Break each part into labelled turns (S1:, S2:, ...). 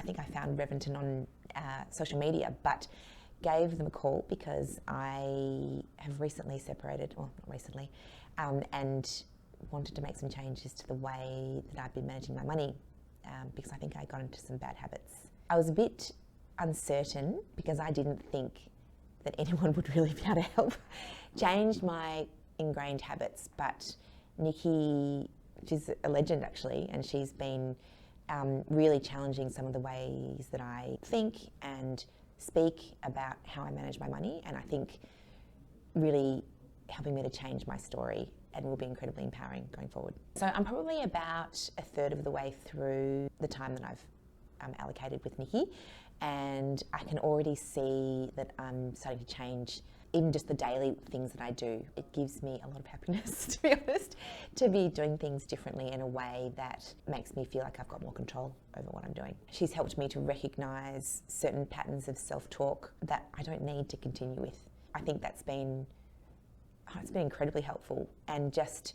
S1: I think I found RevMoney on social media, but gave them a call because I have recently separated, well, not recently, and wanted to make some changes to the way that I've been managing my money because I think I got into some bad habits. I was a bit uncertain because I didn't think that anyone would really be able to help change my ingrained habits, but Nikki, she's a legend actually, and she's been really challenging some of the ways that I think and speak about how I manage my money, and I think really helping me to change my story and will be incredibly empowering going forward. So I'm probably about a third of the way through the time that I've allocated with Nikki, and I can already see that I'm starting to change even just the daily things that I do. It gives me a lot of happiness, to be honest, to be doing things differently in a way that makes me feel like I've got more control over what I'm doing. She's helped me to recognise certain patterns of self-talk that I don't need to continue with. I think it's been incredibly helpful, and just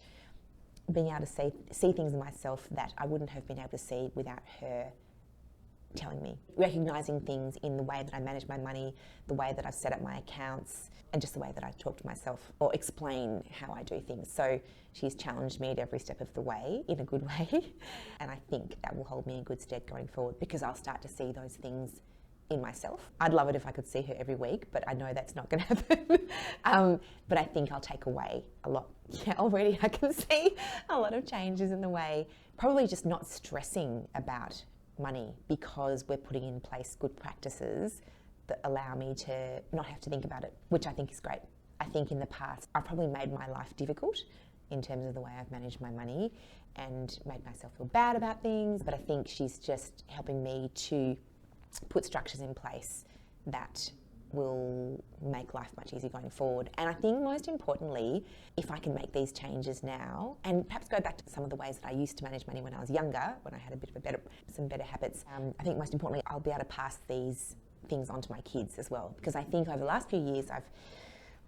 S1: being able to see things in myself that I wouldn't have been able to see without her telling me. Recognising things in the way that I manage my money, the way that I've set up my accounts, and just the way that I talk to myself or explain how I do things. So she's challenged me at every step of the way in a good way, and I think that will hold me in good stead going forward because I'll start to see those things in myself. I'd love it if I could see her every week, but I know that's not going to happen. But I think I'll take away a lot. Yeah, already I can see a lot of changes in the way, probably just not stressing about money because we're putting in place good practices that allow me to not have to think about it, which I think is great. I think in the past, I've probably made my life difficult in terms of the way I've managed my money and made myself feel bad about things, but I think she's just helping me to put structures in place that will make life much easier going forward. And I think most importantly, if I can make these changes now and perhaps go back to some of the ways that I used to manage money when I was younger, when I had some better habits, I think most importantly, I'll be able to pass these things on to my kids as well. Because I think over the last few years, I've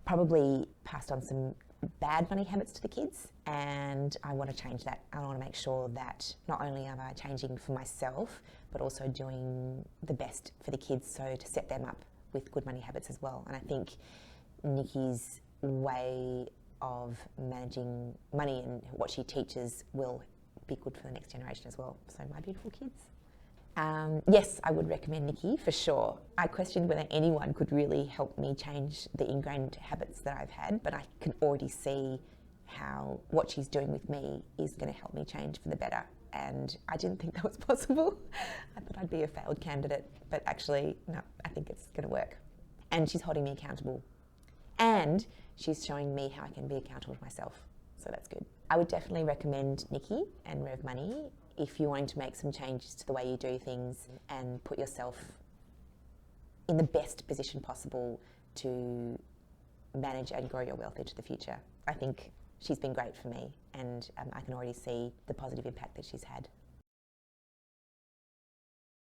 S1: probably passed on some bad money habits to the kids, and I want to change that. I want to make sure that not only am I changing for myself, but also doing the best for the kids, so to set them up with good money habits as well. And I think Nikki's way of managing money and what she teaches will be good for the next generation as well. So my beautiful kids. Yes, I would recommend Nikki for sure. I questioned whether anyone could really help me change the ingrained habits that I've had, but I can already see how what she's doing with me is going to help me change for the better. And I didn't think that was possible. I thought I'd be a failed candidate, but actually, no, I think it's going to work. And she's holding me accountable. And she's showing me how I can be accountable to myself. So that's good. I would definitely recommend Nikki and RevMoney if you're wanting to make some changes to the way you do things and put yourself in the best position possible to manage and grow your wealth into the future. I think she's been great for me, and I can already see the positive impact that she's had.